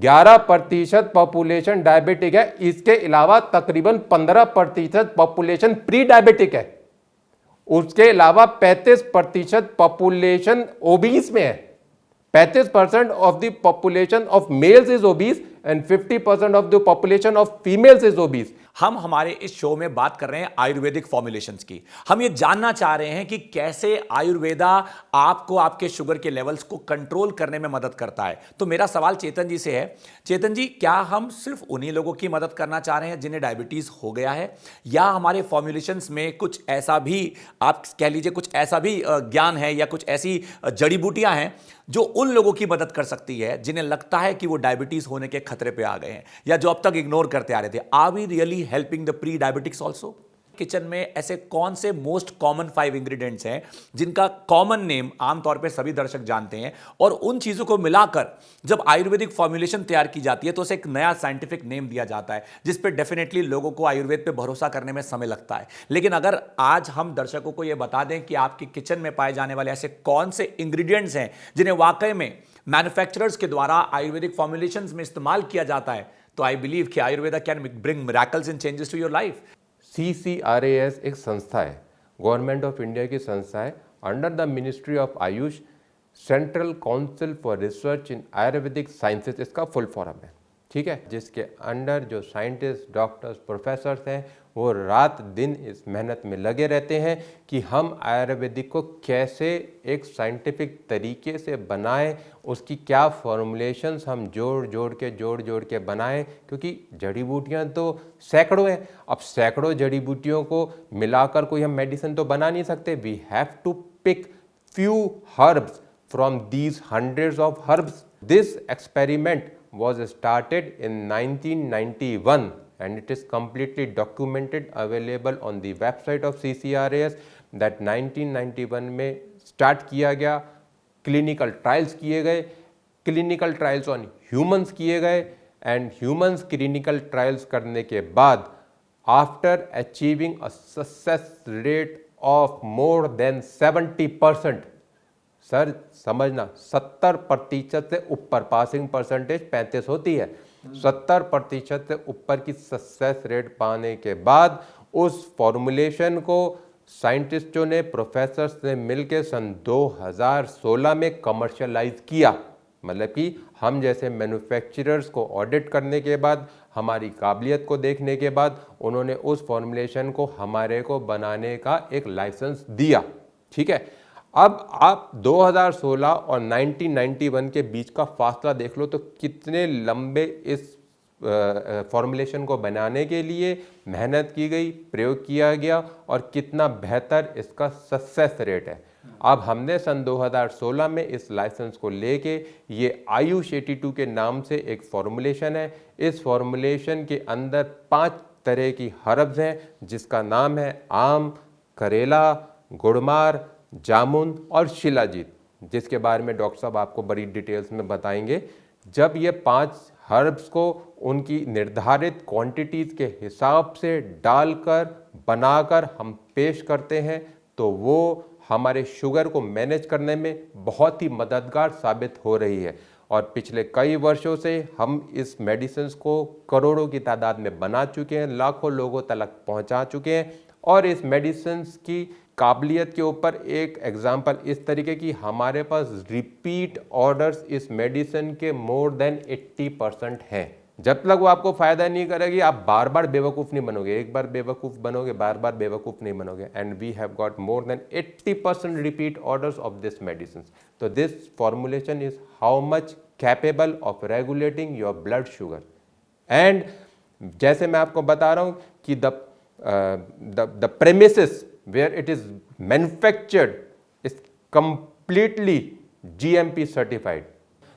11% population diabetic है, इसके अलावा तकरीबन 15% पॉपुलेशन प्री डायबिटिक है, उसके अलावा 35% पॉपुलेशन ओबीस में है। 35% of the population of males is obese and 50% of the population of females is obese. हम हमारे इस शो में बात कर रहे हैं आयुर्वेदिक फॉर्मुलेशंस की। हम ये जानना चाह रहे हैं कि कैसे आयुर्वेदा आपको आपके शुगर के लेवल्स को कंट्रोल करने में मदद करता है। तो मेरा सवाल चेतन जी से है, चेतन जी, क्या हम सिर्फ उन्हीं लोगों की मदद करना चाह रहे हैं जिन्हें डायबिटीज हो गया है, या हमारे फॉर्मुलेशंस में कुछ ऐसा भी, आप कह लीजिए कुछ ऐसा भी ज्ञान है या कुछ ऐसी जड़ी बूटियां हैं जो उन लोगों की मदद कर सकती है जिन्हें लगता है कि वो डायबिटीज होने के खतरे पे आ गए हैं या जो अब तक इग्नोर करते आ रहे थे? Are we really helping the pre diabetics also? Kitchen में ऐसे कौन से मोस्ट कॉमन 5 इंग्रेडिएंट्स हैं जिनका कॉमन नेम आमतौर पे सभी दर्शक जानते हैं, और उन चीजों को मिलाकर जब आयुर्वेदिक फॉर्मुलेशन तैयार की जाती है तो उसे एक नया साइंटिफिक नेम दिया जाता है, जिस पे डेफिनेटली लोगों को आयुर्वेद पे भरोसा करने में समय लगता है। लेकिन अगर आज हम दर्शकों को यह बता दें कि आपके किचन में पाए जाने वाले ऐसे कौन से इंग्रेडिएंट्स हैं जिन्हें वाकई में मैन्युफैक्चरर्स के द्वारा आयुर्वेदिक फॉर्मुलेशंस में इस्तेमाल किया जाता है, तो आई बिलीव कि Ayurveda can bring miracles and changes to your life. CCRAS एक संस्था है, गवर्नमेंट ऑफ इंडिया की संस्था है, under the ministry of Ayush, central council for research in Ayurvedic sciences इसका फुल फॉर्म है, ठीक है, जिसके अंडर जो साइंटिस्ट, डॉक्टर्स, प्रोफेसर्स हैं वो रात दिन इस मेहनत में लगे रहते हैं कि हम आयुर्वेदिक को कैसे एक साइंटिफिक तरीके से बनाएं, उसकी क्या फॉर्मुलेशंस हम जोड़ के बनाएं, क्योंकि जड़ी बूटियां तो सैकड़ों हैं। अब सैकड़ों जड़ी बूटियों को मिलाकर कोई हम मेडिसिन तो बना नहीं सकते। We have to pick few herbs from these hundreds of herbs. This experiment was started in 1991 and it is completely documented, available on the website of CCRAS that 1991 में स्टार्ट किया गया, क्लिनिकल ट्रायल्स किए गए, clinical trials on humans किए गए and humans clinical trials करने के बाद after achieving a success rate of more than 70%, sir समझना 70% से ऊपर, पासिंग परसेंटेज 35 होती है, 70% से ऊपर की सक्सेस रेट पाने के बाद उस फॉर्मुलेशन को साइंटिस्टों ने, प्रोफेसर्स ने मिलकर सन 2016 में कमर्शियलाइज किया। मतलब कि हम जैसे मैन्युफैक्चरर्स को ऑडिट करने के बाद, हमारी काबिलियत को देखने के बाद उन्होंने उस फॉर्मुलेशन को हमारे को बनाने का एक लाइसेंस दिया, ठीक है। अब आप 2016 और 1991 के बीच का फासला देख लो तो कितने लंबे इस फॉर्मुलेशन को बनाने के लिए मेहनत की गई, प्रयोग किया गया और कितना बेहतर इसका सक्सेस रेट है। अब हमने सन 2016 में इस लाइसेंस को लेके, ये आयुष 82 के नाम से एक फॉर्मुलेशन है। इस फॉर्मुलेशन के अंदर 5 तरह की हर्ब्स हैं जिसका नाम है आम, करेला, गुड़मार, जामुन और शिलाजीत, जिसके बारे में डॉक्टर साहब आपको बड़ी डिटेल्स में बताएंगे। जब ये 5 हर्ब्स को उनकी निर्धारित क्वांटिटीज़ के हिसाब से डालकर बनाकर हम पेश करते हैं तो वो हमारे शुगर को मैनेज करने में बहुत ही मददगार साबित हो रही है। और पिछले कई वर्षों से हम इस मेडिसिन को करोड़ों की तादाद में बना चुके हैं, लाखों लोगों तक पहुंचा चुके हैं। और इस मेडिसिन की काबिलियत के ऊपर एक एग्जाम्पल इस तरीके की, हमारे पास रिपीट ऑर्डर्स इस मेडिसिन के मोर देन 80% हैं। जब तक वो आपको फायदा नहीं करेगी आप बार बार बेवकूफ़ नहीं बनोगे, एक बार बेवकूफ़ बनोगे, बार बार बेवकूफ़ नहीं बनोगे। And we have got more than 80% repeat orders of this medicine. तो this formulation is how much capable of regulating your blood sugar. And जैसे मैं आपको बता रहा हूँ कि the premises where it is manufactured is completely GMP certified।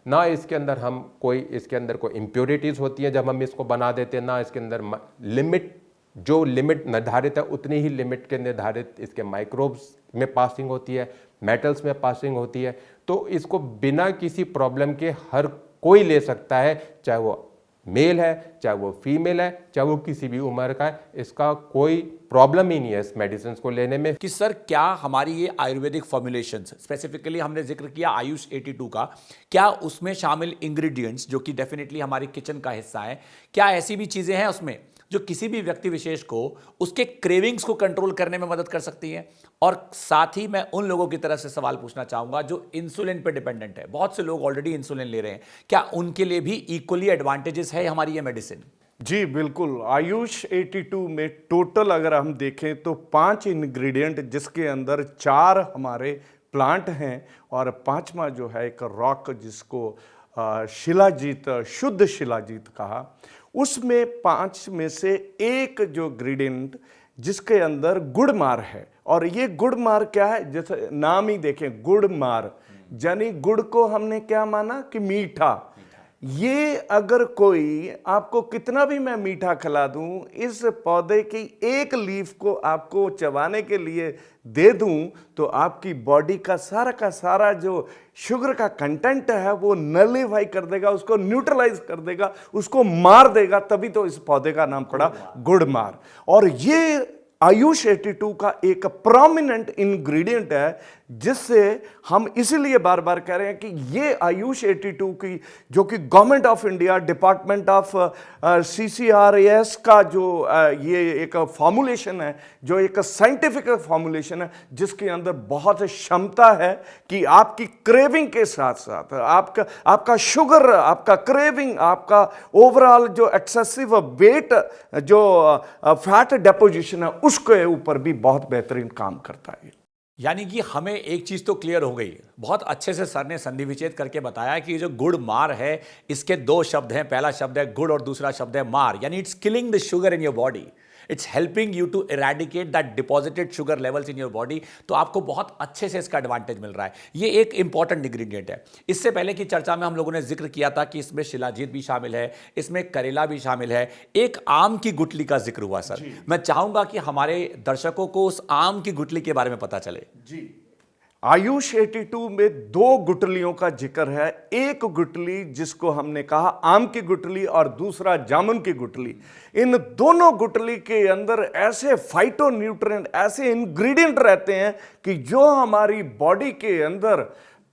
ना इसके अंदर हम कोई, इसके अंदर कोई इम्प्योरिटीज़ होती हैं जब हम इसको बना देते हैं, ना इसके अंदर लिमिट, जो लिमिट निर्धारित है उतनी ही लिमिट के निर्धारित इसके माइक्रोब्स में पासिंग होती है, मेटल्स में पासिंग होती है। तो इसको बिना किसी प्रॉब्लम के हर कोई ले सकता है, चाहे वो मेल है चाहे वो फीमेल है चाहे वो किसी भी उम्र का है, इसका कोई प्रॉब्लम ही नहीं है इस मेडिसिन को लेने में। कि सर क्या हमारी ये आयुर्वेदिक फॉर्मुलेशंस, स्पेसिफिकली हमने जिक्र किया आयुष 82 का, क्या उसमें शामिल इंग्रेडिएंट्स जो कि डेफिनेटली हमारी किचन का हिस्सा है, क्या ऐसी भी चीजें हैं उसमें जो किसी भी व्यक्ति विशेष को उसके क्रेविंग्स को कंट्रोल करने में मदद कर सकती हैं? और साथ ही मैं उन लोगों की तरफ से सवाल पूछना चाहूंगा जो इंसुलिन पे डिपेंडेंट है, बहुत से लोग ऑलरेडी इंसुलिन ले रहे हैं, क्या उनके लिए भी इक्वली एडवांटेजेस है हमारी ये मेडिसिन? जी बिल्कुल। आयुष 82 में टोटल अगर हम देखें तो 5 इंग्रेडिएंट, जिसके अंदर 4 हमारे प्लांट हैं और 5वां जो है एक रॉक, जिसको शिलाजीत, शुद्ध शिलाजीत कहा। उसमें 5 में से एक जो इंग्रेडिएंट जिसके अंदर गुड़मार है, और ये गुड़मार क्या है, जैसे नाम ही देखें गुड़मार, यानी गुड़ को हमने क्या माना कि मीठा। ये अगर कोई आपको कितना भी मैं मीठा खिला दूं, इस पौधे की एक लीफ को आपको चबाने के लिए दे दूं, तो आपकी बॉडी का सारा जो शुगर का कंटेंट है वो नलीफाई कर देगा, उसको न्यूट्रलाइज कर देगा, उसको मार देगा। तभी तो इस पौधे का नाम पड़ा गुड़मार। और ये आयुष 82 का एक प्रोमिनेंट इंग्रेडिएंट है, जिससे हम इसीलिए बार बार कह रहे हैं कि ये आयुष 82 की, जो कि government of India, department of CCRAS का जो ये एक फॉर्मुलेशन है, जो एक साइंटिफिक फॉर्मुलेशन है, जिसके अंदर बहुत क्षमता है कि आपकी क्रेविंग के साथ साथ आपका शुगर, आपका क्रेविंग, आपका ओवरऑल जो एक्सेसिव वेट, जो फैट डेपोजिशन है, उसके ऊपर भी बहुत बेहतरीन काम करता है। यानी कि हमें एक चीज तो क्लियर हो गई, बहुत अच्छे से सर ने संधि विच्छेद करके बताया कि ये जो गुड़ मार है, इसके 2 शब्द हैं, पहला शब्द है गुड़ और दूसरा शब्द है मार, यानी it's killing the sugar in your body, it's helping you to eradicate that deposited sugar levels in your body. तो आपको बहुत अच्छे से इसका एडवांटेज मिल रहा है। ये एक इंपॉर्टेंट इंग्रेडिएंट है। इससे पहले की चर्चा में हम लोगों ने जिक्र किया था कि इसमें शिलाजीत भी शामिल है, इसमें करेला भी शामिल है, एक आम की गुठली का जिक्र हुआ। सर मैं चाहूंगा कि हमारे दर्शकों को उस आम की गुठली के बारे में पता चले। जी, आयुष 82 में 2 गुठलियों का जिक्र है। एक गुठली जिसको हमने कहा आम की गुठली और दूसरा जामुन की गुठली। इन दोनों गुठली के अंदर ऐसे फाइटोन्यूट्रिएंट, ऐसे इंग्रेडिएंट रहते हैं कि जो हमारी बॉडी के अंदर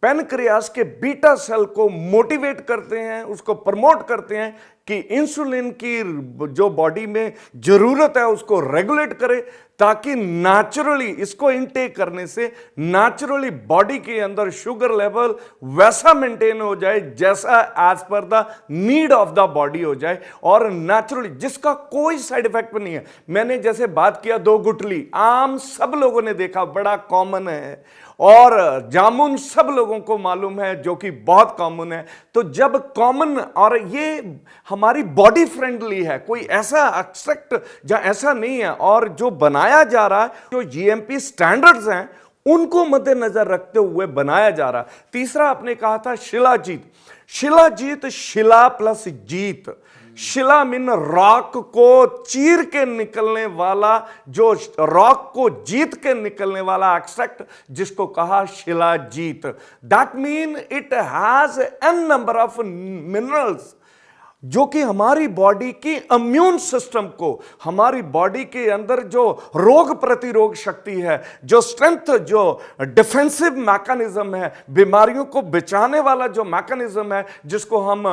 पैनक्रियास के बीटा सेल को मोटिवेट करते हैं, उसको प्रमोट करते हैं कि इंसुलिन की जो बॉडी में जरूरत है उसको रेगुलेट करे, ताकि नेचुरली इसको इनटेक करने से नेचुरली बॉडी के अंदर शुगर लेवल वैसा मेंटेन हो जाए जैसा as per the need of the body हो जाए, और नेचुरली जिसका कोई साइड इफेक्ट नहीं है। मैंने जैसे बात किया 2 गुठली, आम सब लोगों ने देखा, बड़ा कॉमन है, और जामुन सब लोगों को मालूम है, जो कि बहुत कॉमन है। तो जब कॉमन, और ये हमारी बॉडी फ्रेंडली है, कोई ऐसा एक्सट्रैक्ट या ऐसा नहीं है, और जो बनाया जा रहा है, जो GMP स्टैंडर्ड्स हैं उनको मद्देनजर रखते हुए बनाया जा रहा है। तीसरा आपने कहा था शिलाजीत। शिलाजीत, शिला प्लस जीत, शिला मीन रॉक को चीर के निकलने वाला, जो रॉक को जीत के निकलने वाला एक्सट्रैक्ट, जिसको कहा shilajit. That mean it has n number of minerals, जो कि हमारी बॉडी की इम्यून सिस्टम को, हमारी बॉडी के अंदर जो रोग प्रतिरोध शक्ति है, जो स्ट्रेंथ, जो डिफेंसिव मैकेनिज्म है, बीमारियों को बचाने वाला जो मैकेनिज्म है, जिसको हम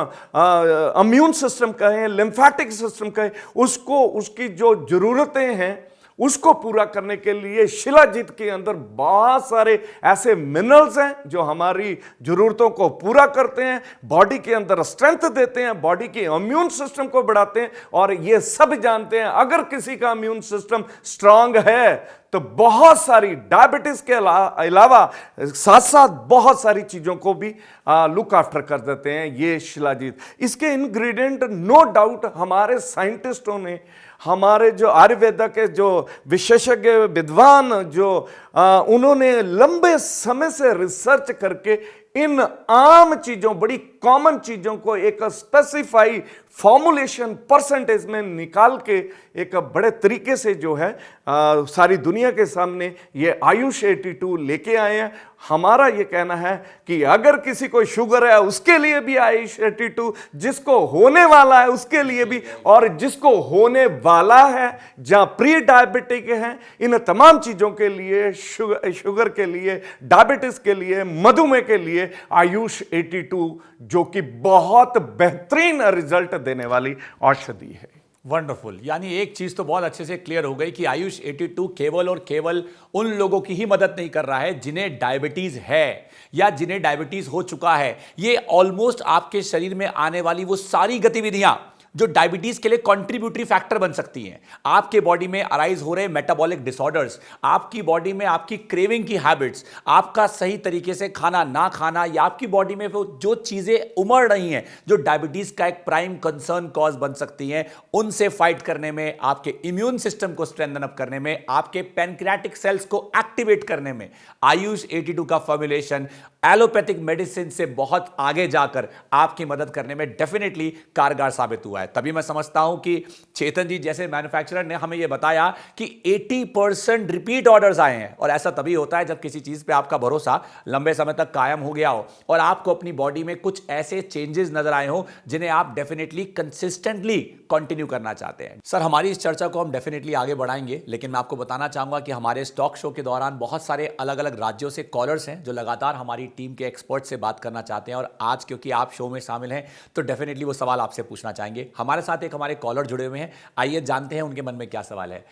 इम्यून सिस्टम कहें, लिम्फेटिक सिस्टम कहें, उसको, उसकी जो जरूरतें हैं उसको पूरा करने के लिए शिलाजीत के अंदर बहुत सारे ऐसे मिनरल्स हैं जो हमारी जरूरतों को पूरा करते हैं, बॉडी के अंदर स्ट्रेंथ देते हैं, बॉडी के इम्यून सिस्टम को बढ़ाते हैं। और ये सब जानते हैं, अगर किसी का इम्यून सिस्टम स्ट्रांग है तो बहुत सारी डायबिटीज के अलावा साथ साथ बहुत सारी चीजों को भी लुक आफ्टर कर देते हैं ये शिलाजीत। इसके इंग्रेडिएंट नो डाउट हमारे साइंटिस्टों ने, हमारे जो आयुर्वेदा के जो विशेषज्ञ विद्वान, जो उन्होंने लंबे समय से रिसर्च करके इन आम चीजों, बड़ी कॉमन चीजों को एक स्पेसिफाई फॉर्मुलेशन परसेंटेज में निकाल के एक बड़े तरीके से जो है सारी दुनिया के सामने ये आयुष 82 लेके आए हैं। हमारा ये कहना है कि अगर किसी को शुगर है उसके लिए भी आयुष 82, जिसको होने वाला है उसके लिए भी, और जिसको होने वाला है जहां प्री डायबिटिक है, इन तमाम चीजों के लिए, शुगर के लिए, डायबिटीज के लिए, मधुमेह के लिए आयुष 82 जो कि बहुत बेहतरीन रिजल्ट देने वाली औषधि है। वंडरफुल। यानी एक चीज तो बहुत अच्छे से क्लियर हो गई कि आयुष 82 केवल और केवल उन लोगों की ही मदद नहीं कर रहा है जिन्हें डायबिटीज है या जिन्हें डायबिटीज हो चुका है। ये ऑलमोस्ट आपके शरीर में आने वाली वो सारी गतिविधियां जो डायबिटीज के लिए कंट्रीब्यूटरी फैक्टर बन सकती हैं, आपके बॉडी में अराइज हो रहे मेटाबॉलिक डिसऑर्डर्स, आपकी बॉडी में आपकी क्रेविंग की हैबिट्स, आपका सही तरीके से खाना ना खाना, या आपकी बॉडी में वो जो चीजें उमड़ रही हैं जो डायबिटीज का एक प्राइम कंसर्न कॉज बन सकती हैं, उनसे फाइट करने में, आपके इम्यून सिस्टम को स्ट्रेंथन अप करने में, आपके पैनक्रियाटिक सेल्स को एक्टिवेट करने में आयुष 82 का फॉर्मुलेशन एलोपैथिक मेडिसिन से बहुत आगे जाकर आपकी मदद करने में डेफिनेटली कारगर साबित हुआ है। तभी मैं समझता हूं कि चेतन जी जैसे मैन्युफैक्चरर ने हमें यह बताया कि 80% रिपीट ऑर्डर्स आए हैं, और ऐसा तभी होता है जब किसी चीज पे आपका भरोसा लंबे समय तक कायम हो गया हो और आपको अपनी बॉडी में कुछ ऐसे चेंजेस नजर आए हो जिन्हें आप डेफिनेटली कंसिस्टेंटली कंटिन्यू करना चाहते हैं। सर, हमारी इस चर्चा को हम डेफिनेटली आगे बढ़ाएंगे, लेकिन मैं आपको बताना चाहूंगा कि हमारे स्टॉक शो के दौरान बहुत सारे अलग अलग राज्यों से कॉलर्स हैं जो लगातार हमारी टीम के एक्सपर्ट से बात करना चाहते हैं, और आज क्योंकि आप शो में शामिल हैं तो डेफिनेटली वो सवाल आपसे पूछना चाहेंगे। हमारे साथ एक हमारे कॉलर जुड़े हुए हैं, आइए जानते हैं उनके मन में क्या सवाल है।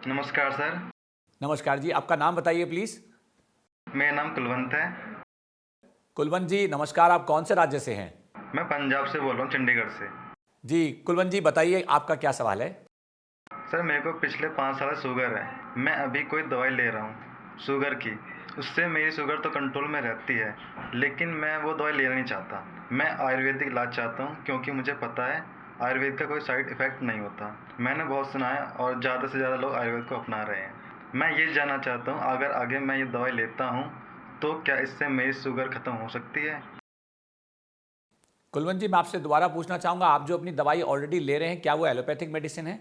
नमस्कार सर। नमस्कार जी, आपका नाम बताइए प्लीज। मेरा नाम कुलवंत है। कुलवंत जी नमस्कार, आप कौन से राज्य से हैं? मैं पंजाब से बोल रहा हूँ, चंडीगढ़ से। जी कुलवंत जी बताइए आपका क्या सवाल है? सर, मेरे को पिछले 5 साल से शुगर है। मैं अभी कोई दवाई ले रहा हूँ शुगर की, उससे मेरी शुगर तो कंट्रोल में रहती है, लेकिन मैं वो दवाई लेना नहीं चाहता। मैं आयुर्वेदिक इलाज चाहता हूँ क्योंकि मुझे पता है आयुर्वेद का कोई साइड इफ़ेक्ट नहीं होता। मैंने बहुत सुना है और ज़्यादा से ज़्यादा लोग आयुर्वेद को अपना रहे हैं। मैं ये जानना चाहता हूँ, अगर आगे मैं ये दवाई लेता हूँ तो क्या इससे मेरी शुगर ख़त्म हो सकती है? कुलवंत जी मैं आपसे दोबारा पूछना चाहूंगा, आप जो अपनी दवाई ऑलरेडी ले रहे हैं क्या वो एलोपैथिक मेडिसिन है?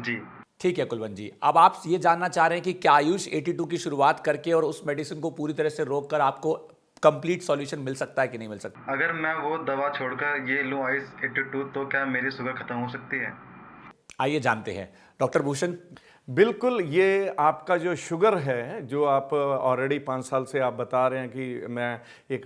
जी। ठीक है कुलवंत जी, अब आप ये जानना चाह रहे हैं कि क्या आयुष 82 की शुरुआत करके और उस मेडिसिन को पूरी तरह से रोककर आपको कंप्लीट सॉल्यूशन मिल सकता है कि नहीं मिल सकता? अगर मैं वो दवा छोड़कर ये लूँ आयुष 82 तो क्या मेरी शुगर ख़त्म हो सकती है? आइए जानते हैं डॉक्टर भूषण। बिल्कुल, ये आपका जो शुगर है, जो आप ऑलरेडी 5 साल से आप बता रहे हैं कि मैं एक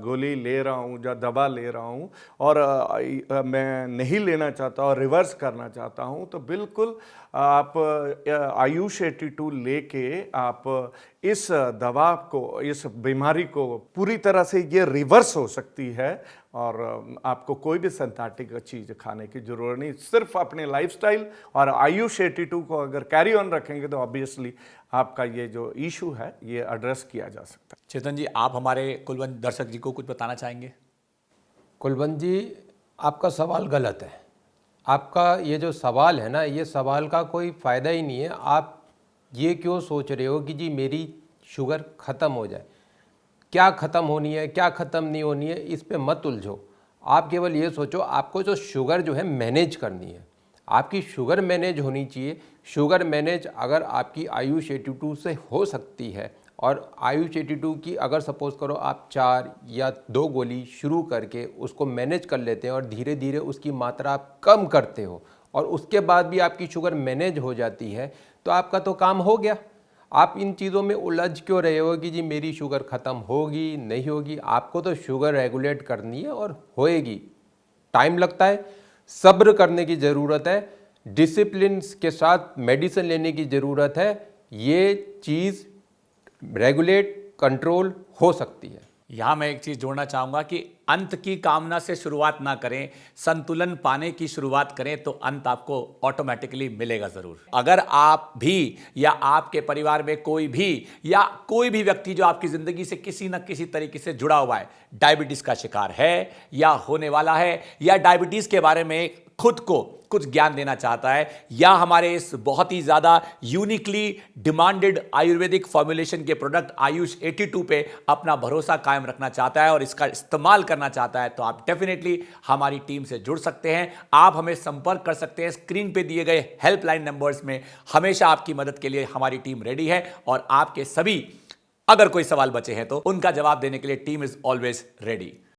गोली ले रहा हूँ या दवा ले रहा हूँ और मैं नहीं लेना चाहता और रिवर्स करना चाहता हूँ, तो बिल्कुल आप आयुष 82 लेके आप इस दवा को, इस बीमारी को पूरी तरह से ये रिवर्स हो सकती है और आपको कोई भी सिंथेटिक चीज़ खाने की ज़रूरत नहीं। सिर्फ अपने लाइफस्टाइल और आयुष 82 को अगर कैरी ऑन रखेंगे तो ऑब्वियसली आपका ये जो इशू है ये एड्रेस किया जा सकता है। चेतन जी आप हमारे कुलवंत दर्शक जी को कुछ बताना चाहेंगे? कुलवंत जी, आपका सवाल गलत है। आपका ये जो सवाल है ना, ये सवाल का कोई फ़ायदा ही नहीं है। आप ये क्यों सोच रहे हो कि जी मेरी शुगर ख़त्म हो जाए? क्या ख़त्म होनी है, क्या ख़त्म नहीं होनी है, इस पे मत उलझो। आप केवल ये सोचो आपको जो शुगर जो है मैनेज करनी है, आपकी शुगर मैनेज होनी चाहिए। शुगर मैनेज अगर आपकी आयुष 82 से हो सकती है, और आयुष 82 की अगर सपोज़ करो आप 4 या 2 गोली शुरू करके उसको मैनेज कर लेते हैं और धीरे धीरे उसकी मात्रा आप कम करते हो और उसके बाद भी आपकी शुगर मैनेज हो जाती है, तो आपका तो काम हो गया। आप इन चीज़ों में उलझ क्यों रहे हो कि जी मेरी शुगर ख़त्म होगी नहीं होगी? आपको तो शुगर रेगुलेट करनी है और होएगी। टाइम लगता है, सब्र करने की ज़रूरत है, डिसिप्लिन के साथ मेडिसिन लेने की ज़रूरत है। ये चीज़ रेगुलेट कंट्रोल हो सकती है। यहां मैं एक चीज जोड़ना चाहूंगा कि अंत की कामना से शुरुआत ना करें, संतुलन पाने की शुरुआत करें तो अंत आपको ऑटोमेटिकली मिलेगा जरूर। अगर आप भी या आपके परिवार में कोई भी व्यक्ति जो आपकी जिंदगी से किसी न किसी तरीके से जुड़ा हुआ है, डायबिटीज का शिकार है या होने वाला है, या डायबिटीज के बारे में खुद को कुछ ज्ञान देना चाहता है, या हमारे इस बहुत ही ज्यादा यूनिकली डिमांडेड आयुर्वेदिक फॉर्मुलेशन के प्रोडक्ट आयुष 82 पे अपना भरोसा कायम रखना चाहता है और इसका इस्तेमाल करना चाहता है, तो आप डेफिनेटली हमारी टीम से जुड़ सकते हैं। आप हमें संपर्क कर सकते हैं स्क्रीन पे दिए गए हेल्पलाइन नंबर्स में। हमेशा आपकी मदद के लिए हमारी टीम रेडी है और आपके सभी अगर कोई सवाल बचे हैं तो उनका जवाब देने के लिए टीम इज ऑलवेज रेडी।